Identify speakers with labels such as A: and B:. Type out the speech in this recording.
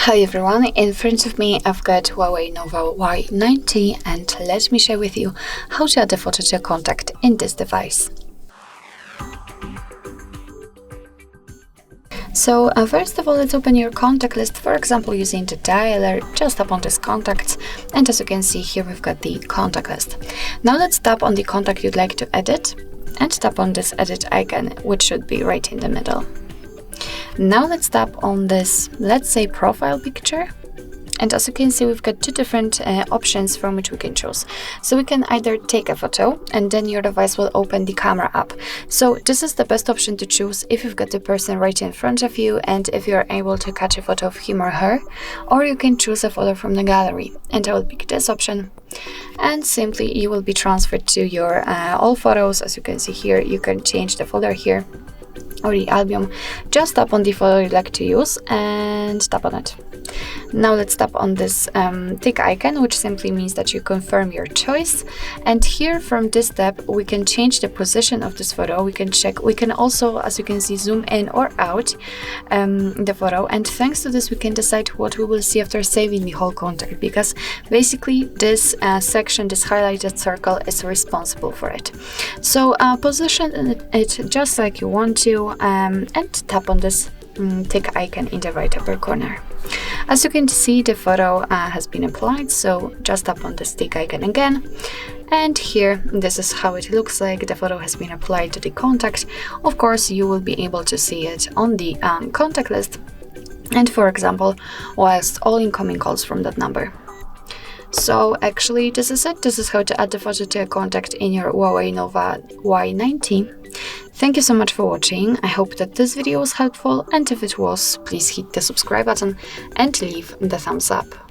A: Hi everyone, in front of me I've got HUAWEI Nova Y90 and let me share with you how to add a photo to a contact in this device. So first of all, let's open your contact list, for example using the dialer. Just tap on this contact, and as you can see here we've got the contact list. Now let's tap on the contact you'd like to edit and tap on this edit icon, which should be right in the middle. Now let's tap on this, let's say, profile picture, and as you can see we've got two different options from which we can choose. So we can either take a photo and then your device will open the camera app. So this is the best option to choose if you've got the person right in front of you and if you're able to catch a photo of him or her, or you can choose a photo from the gallery, and I will pick this option. And simply you will be transferred to your all photos. As you can see here, you can change the folder here or the album. Just tap on the photo you'd like to use and tap on it. Now let's tap on this tick icon, which simply means that you confirm your choice. And here from this tab we can change the position of this photo. We can check, we can also, as you can see, zoom in or out the photo, and thanks to this we can decide what we will see after saving the whole contact, because basically this section, this highlighted circle, is responsible for it. So position it just like you want to, and tap on this tick icon in the right upper corner. As you can see, the photo has been applied, so just tap on this tick icon again, and here this is how it looks like. The photo has been applied to the contact. Of course you will be able to see it on the contact list, and for example whilst all incoming calls from that number. So actually this is it. This is how to add the photo to a contact in your HUAWEI Nova Y90. Thank you so much for watching. I hope that this video was helpful, and if it was, please hit the subscribe button and leave the thumbs up.